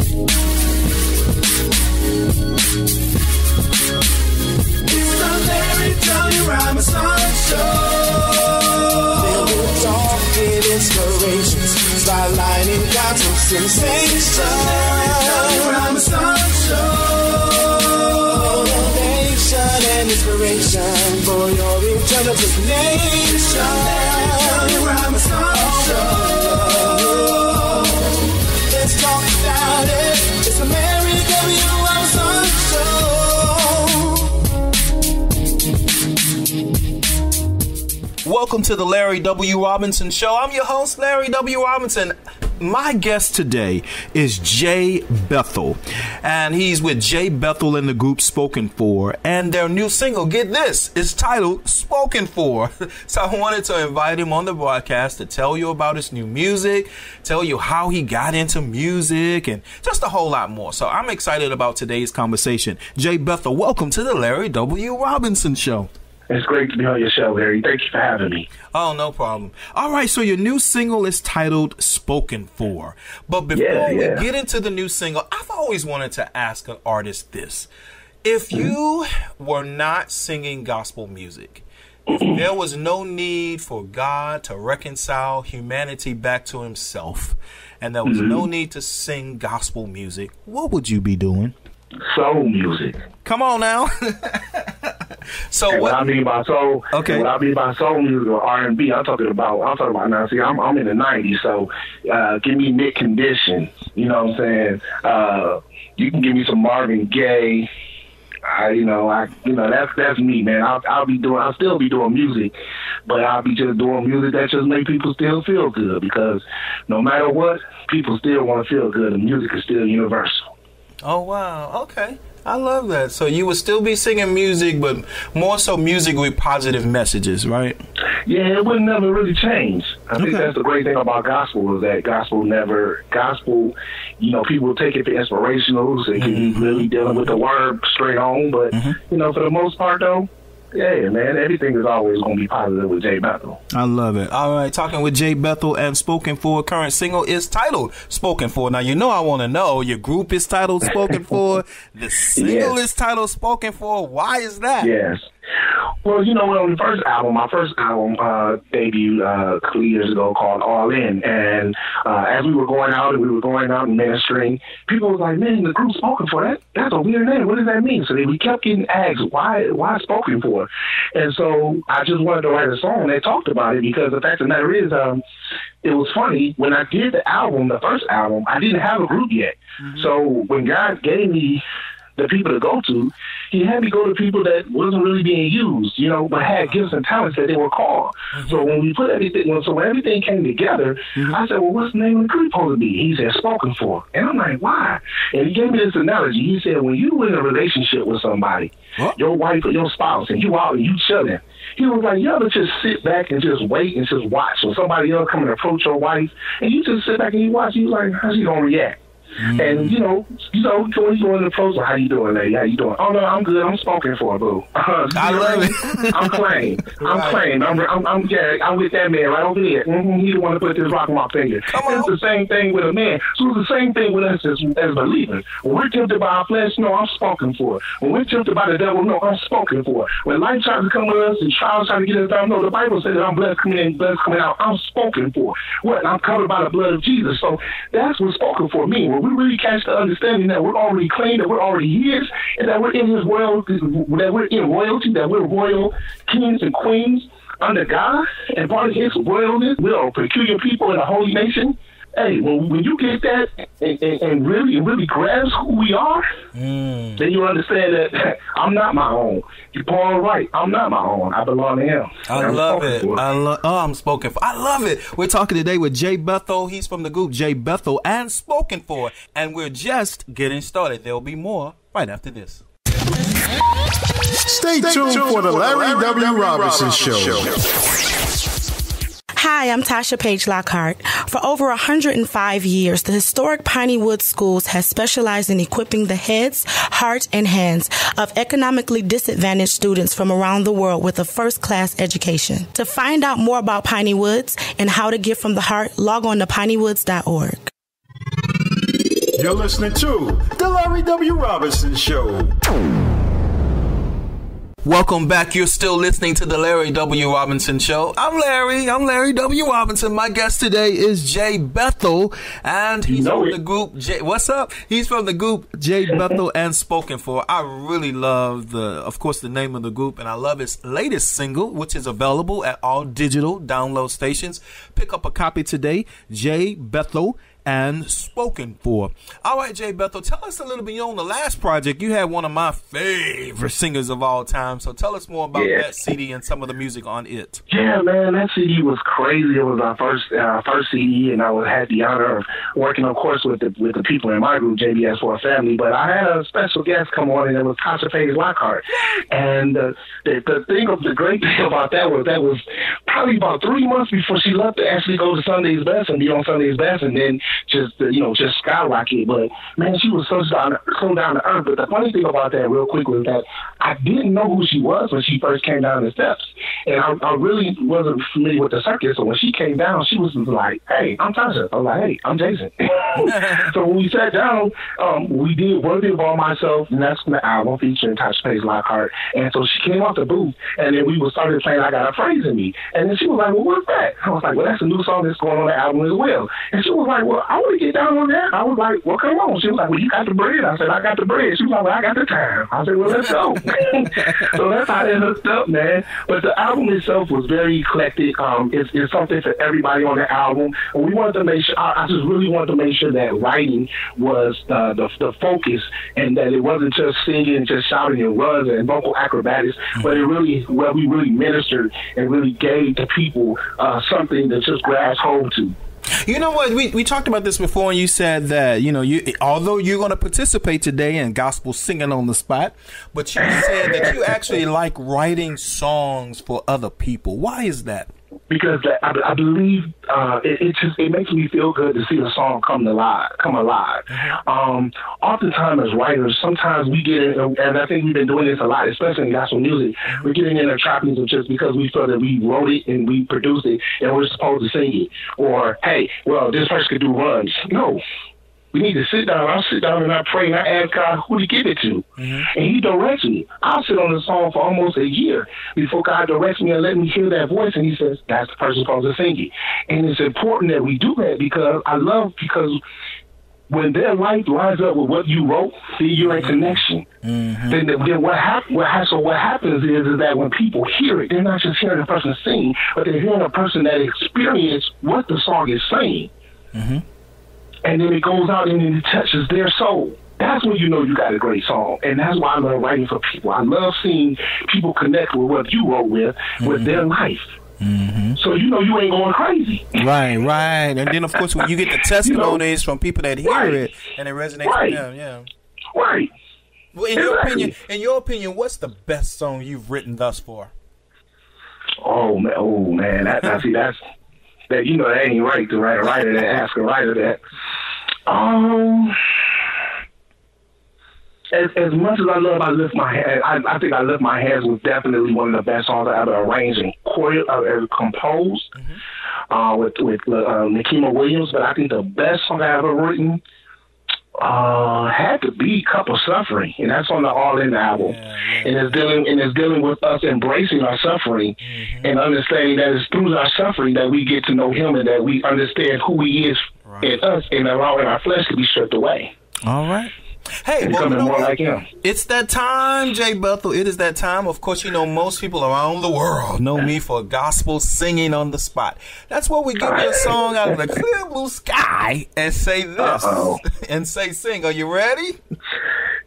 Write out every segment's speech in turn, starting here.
It's the Larry W. Robinson Show. Filled with talk and inspirations, spotlighting gospel sensation. Larry W. Robinson Show. Motivation and inspiration for your intelligent nation. Larry W. Robinson Show. Let's talk about it. It's the Larry W. Robinson Show. Welcome to the Larry W. Robinson Show. I'm your host, Larry W. Robinson. My guest today is Jay Bethel, and he's with Jay Bethel and the group Spoken For, and their new single, get this, is titled Spoken For. So I wanted to invite him on the broadcast to tell you about his new music, tell you how he got into music, and just a whole lot more. So I'm excited about today's conversation. Jay Bethel, welcome to the Larry W. Robinson Show. It's great to be on your show, Larry. Thank you for having me. Oh, no problem. All right, so your new single is titled Spoken For. But before we get into the new single, I've always wanted to ask an artist this. If you were not singing gospel music, if there was no need for God to reconcile humanity back to himself, and there was no need to sing gospel music, what would you be doing? Soul music. Come on now. So and what I mean by soul, okay. What I mean by soul music or R&B, I'm talking about now. See, I'm in the '90s, so give me mid conditions. You know what I'm saying? You can give me some Marvin Gaye. That's me, man. I'll still be doing music, but I'll be just doing music that just make people still feel good, because no matter what, people still want to feel good, and music is still universal. Oh, wow. Okay. I love that. So you would still be singing music, but more so music with positive messages, right? Yeah, it would never really change. I think that's the great thing about gospel, is that gospel, people will take it to inspirational, so it can be really dealing with the word straight on. But, for the most part, though, yeah, man, everything is always going to be positive with Jay Bethel. I love it. All right, talking with Jay Bethel and Spoken For. Current single is titled Spoken For. Now, I want to know, your group is titled Spoken For. The single is titled Spoken For. Why is that? Yes. Well, on the my first album debuted a couple of years ago, called All In. And as we were going out and ministering, people was like, man, the group Spoken For, that's a weird name. What does that mean? So we kept getting asked, why Spoken For? And so I just wanted to write a song that talked about it, because the fact of the matter is, it was funny, when I did the first album, I didn't have a group yet. So when God gave me the people to go to, he had me go to people that wasn't really being used, but had gifts and talents that they were called. So when we put everything, when everything came together, I said, well, what's the name of the group supposed to be? He said, Spoken For. And I'm like, why? And he gave me this analogy. He said, when you in a relationship with somebody, your wife or your spouse, and you out and you chilling, he was like, you ever just sit back and just wait and just watch when somebody else come and approach your wife, and you just sit back and you watch, you like, how's she gonna react? And when you go in the pros, how you doing, lady? How you doing? Oh no, I'm good. I'm Spoken For, boo. I love it. I'm clean. I'm with that man right over there. He the one to put this rock on my finger. It's the same thing with a man. So it's the same thing with us as believers. When we're tempted by our flesh, no, I'm Spoken For. When we're tempted by the devil, no, I'm Spoken For. When life tries to come with us and trials try to get us down, no, the Bible says that I'm blessed coming in, blessed coming out. I'm Spoken For. What? I'm covered by the blood of Jesus. So that's what Spoken For means. When we really catch the understanding that we're already clean, that we're already his, and that we're in his world, that we're in royalty, that we're royal kings and queens under God, and part of his royalness, we're a peculiar people in a holy nation. Hey, when you get that and really grasp who we are, then you understand that I'm not my own. You're Paul right. I'm not my own. I belong to him. I love it. I'm Spoken For. I love it. We're talking today with Jay Bethel. He's from the group Jay Bethel and Spoken For. And we're just getting started. There'll be more right after this. Stay tuned for the Larry W. Robinson Show. Hi, I'm Tasha Page Lockhart. For over 105 years, the historic Piney Woods Schools has specialized in equipping the heads, heart, and hands of economically disadvantaged students from around the world with a first-class education. To find out more about Piney Woods and how to give from the heart, log on to pineywoods.org. You're listening to The Larry W. Robinson Show. Welcome back. You're still listening to the Larry W. Robinson Show. I'm Larry W. Robinson. My guest today is Jay Bethel, and he's from the group What's up? He's from the group Jay Bethel and Spoken For. I really love of course, the name of the group, and I love his latest single, which is available at all digital download stations. Pick up a copy today. Jay Bethel and Spoken For. All right, Jay Bethel, tell us a little bit. On the last project, you had one of my favorite singers of all time. So tell us more about that CD and some of the music on it. Yeah, man, that CD was crazy. It was our first CD, and I had the honor of working, of course, with the people in my group, JBS for a Family. But I had a special guest come on, and it was Tasha Page Lockhart. And the great thing about that was probably about 3 months before she left to actually go to Sunday's Best and be on Sunday's Best, and then just skyrocket. But man, she was so down to earth. But the funny thing about that, real quick, was that I didn't know who she was when she first came down the steps, and I really wasn't familiar with the circuit. So when she came down, she was like, "Hey, I'm Tasha." I was like, "Hey, I'm Jason." So when we sat down, we did "Worthy of All Myself," and that's the album featuring Tasha Page Lockhart. And so she came off the booth, and then we started playing "I Got a Phrase in Me," and then she was like, "Well, what's that?" I was like, "Well, that's a new song that's going on the album as well." And she was like, "Well, I want to get down on that." I was like, "Well, come on." She was like, "Well, you got the bread." I said, "I got the bread." She was like, "Well, I got the time." I said, "Well, let's go." So that's how it hooked up, man. But the album itself was very eclectic. It's something for everybody on the album. And we wanted to make sure, I just really wanted to make sure that writing was the focus, and that it wasn't just singing, just shouting and runs and vocal acrobatics, but we really ministered and really gave the people something to just grasp hold to. You know what? We talked about this before, and you said that, although you're going to participate today in gospel singing on the spot, but you said that you actually like writing songs for other people. Why is that? Because I believe it makes me feel good to see a song come alive. Oftentimes as writers, sometimes we get in, and I think we've been doing this a lot, especially in gospel music, we're getting in the trappings of just because we feel that we wrote it and we produced it and we're supposed to sing it. Or, hey, well, this person could do runs. No. We need to sit down. I'll sit down and I pray and I ask God who to give it to. And he directs me. I'll sit on the song for almost a year before God directs me and let me hear that voice. And he says, that's the person supposed to sing it. And it's important that we do that because when their life lines up with what you wrote, see, you're in connection. Then what happens is that when people hear it, they're not just hearing a person sing, but they're hearing a person that experienced what the song is saying. And then it goes out and it touches their soul. That's when you know you got a great song. And that's why I love writing for people. I love seeing people connect with what you wrote with their life. So you know you ain't going crazy. Right. And then, of course, when you get the testimonies from people that hear it and it resonates with them, Right. Well, in your opinion, what's the best song you've written thus far? Oh man, that's that, that ain't right to write a writer that ask a writer that. As much as I lift my hand. I think I lift my hands was definitely one of the best songs I ever arranged and ever composed with Nikema Williams. But I think the best song I ever written had to be "Cup of Suffering," and that's on the All In album. And it's dealing with us embracing our suffering and understanding that it's through our suffering that we get to know Him and that we understand who He is in us, and allowing our flesh to be stripped away. All right. Hey, more like Him. It's that time, Jay Bethel. It is that time. Of course, most people around the world know me for gospel singing on the spot. That's where we give you a song out of the clear blue sky and say this and say sing. Are you ready?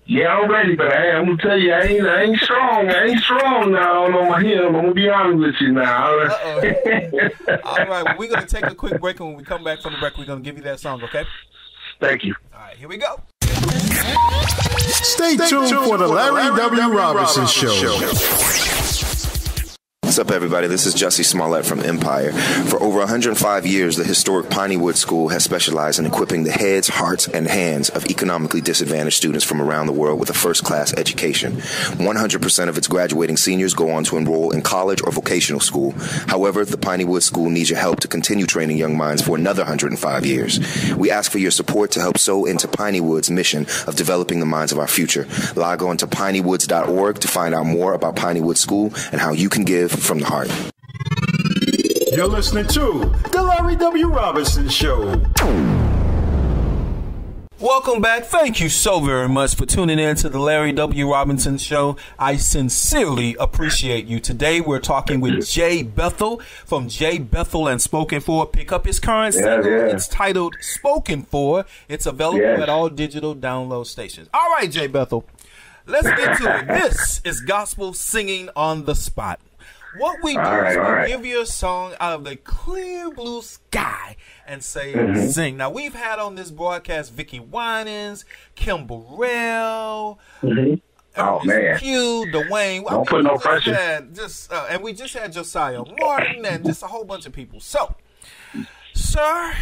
Yeah, I'm ready, but I'm gonna tell you, I ain't strong. I ain't strong now on my hymn. I'm gonna be honest with you now. All right, well, we're gonna take a quick break, and when we come back from the break, we're gonna give you that song. Okay? Thank you. All right, here we go. Stay tuned for the Larry W. Robinson Show. What's up, everybody? This is Jussie Smollett from Empire. For over 105 years, the historic Pineywood School has specialized in equipping the heads, hearts, and hands of economically disadvantaged students from around the world with a first-class education. 100% of its graduating seniors go on to enroll in college or vocational school. However, the Pineywood School needs your help to continue training young minds for another 105 years. We ask for your support to help sow into Pineywood's mission of developing the minds of our future. Log on to pineywoods.org to find out more about Pineywood School and how you can give from the heart. You're listening to The Larry W. Robinson Show. Welcome back. Thank you so very much for tuning in to the Larry W. Robinson Show. I sincerely appreciate you. Today we're talking with Jay Bethel from Jay Bethel and Spoken For. Pick up his current single. It's titled Spoken For. It's available at all digital download stations. All right, Jay Bethel, let's get to it. This is gospel singing on the spot. What we do is we give you a song out of the clear blue sky and say, sing. Now, we've had on this broadcast Vicky Winans, Kim Burrell, Q, Dwayne. Don't put no pressure. And we just had Josiah Martin and just a whole bunch of people. So, sir,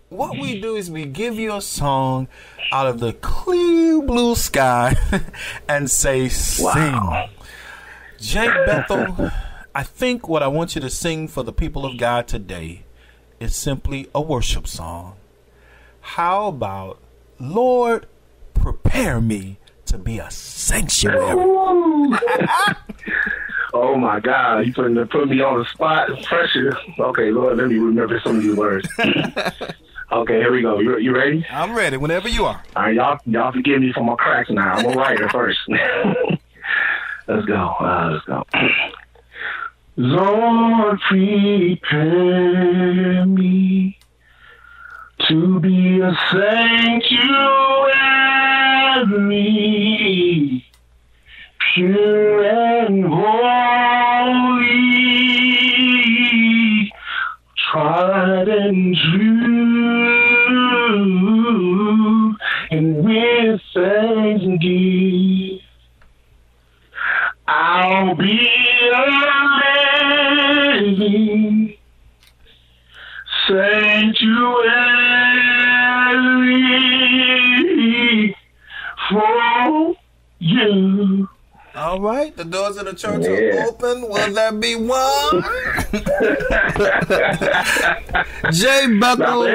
what we do is we give you a song out of the clear blue sky and say, sing. Jay Bethel, I think what I want you to sing for the people of God today is simply a worship song. How about, Lord, prepare me to be a sanctuary? Oh, my God. You put me on the spot. Pressure. Okay, Lord, let me remember some of these words. Okay, here we go. You ready? I'm ready whenever you are. All right, y'all forgive me for my cracks now. I'm a writer first. Let's go. Let's go. Lord, prepare me to be a sanctuary, pure and holy, tried and true, and with thanksgiving, I'll be sanctuary for you. All right, the doors of the church are open. Will there be one? Jay Bethel.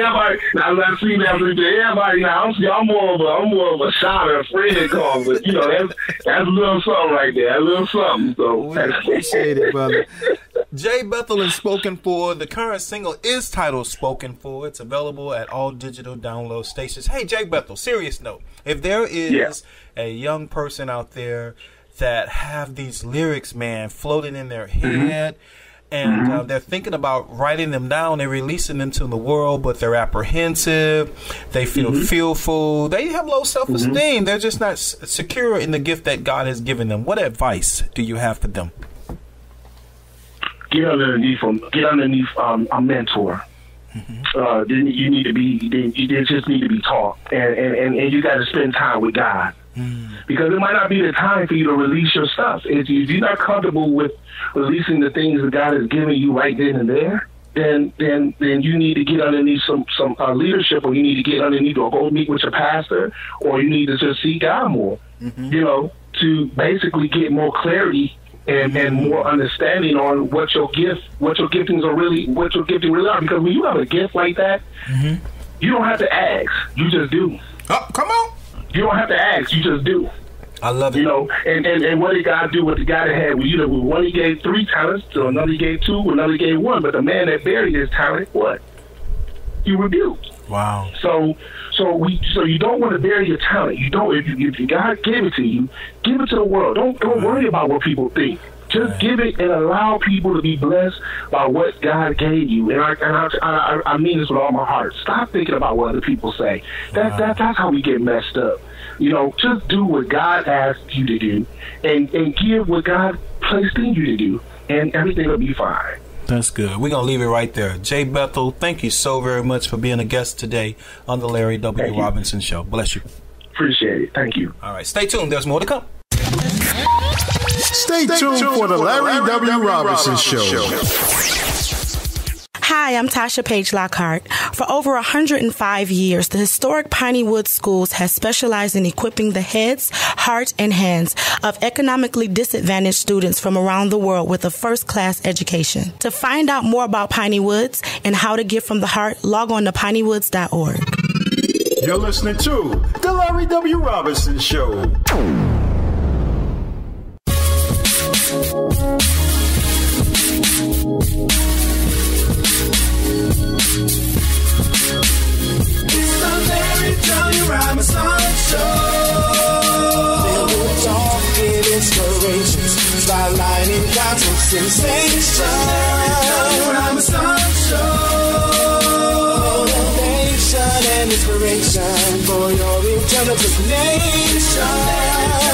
I'm more of a shouter, Fred call, but that's a little something right there, a little something. So we appreciate it, brother. Jay Bethel is Spoken For. The current single is titled Spoken For. It's available at all digital download stations. Hey, Jay Bethel, serious note. If there is a young person out there that have these lyrics, man, floating in their head, and they're thinking about writing them down and releasing them to the world, but they're apprehensive, they feel fearful, they have low self-esteem, they're just not secure in the gift that God has given them. What advice do you have for them? Get underneath a mentor. You need to be. You just need to be taught, and you got to spend time with God, because it might not be the time for you to release your stuff. If you're not comfortable with releasing the things that God has given you right then and there, then you need to get underneath some leadership, or you need to get underneath, or go meet with your pastor, or you need to just seek God more. To basically get more clarity and more understanding on what your giftings are really, what your gifting really are. Because when you have a gift like that, you don't have to ask. You just do. Oh, come on. You don't have to ask. You just do. I love it. And what did God do with the guy that had? One he gave 3 talents, to another he gave 2, another he gave 1. But the man that buried his talent, what? He rebuked. Wow. So you don't want to bury your talent. You don't. If God gave it to you, give it to the world. Don't worry about what people think. Just give it and allow people to be blessed by what God gave you. And I mean this with all my heart. Stop thinking about what other people say. That's how we get messed up. Just do what God asked you to do, and give what God placed in you to do, and everything will be fine. That's good. We're going to leave it right there. Jay Bethel, thank you so very much for being a guest today on the Larry W. Robinson Show. Bless you. Appreciate it. Thank you. All right. Stay tuned. There's more to come. Stay tuned for the Larry W. Robinson Show. Hi, I'm Tasha Page Lockhart. For over 105 years, the historic Piney Woods Schools has specialized in equipping the heads, heart, and hands of economically disadvantaged students from around the world with a first-class education. To find out more about Piney Woods and how to give from the heart, log on to pineywoods.org. You're listening to the Larry W. Robinson Show. Robinson Show. Filled with talk and inspirations, spotlighting gospel sensation. Robinson Show. Motivation and inspiration for your intelligent nation.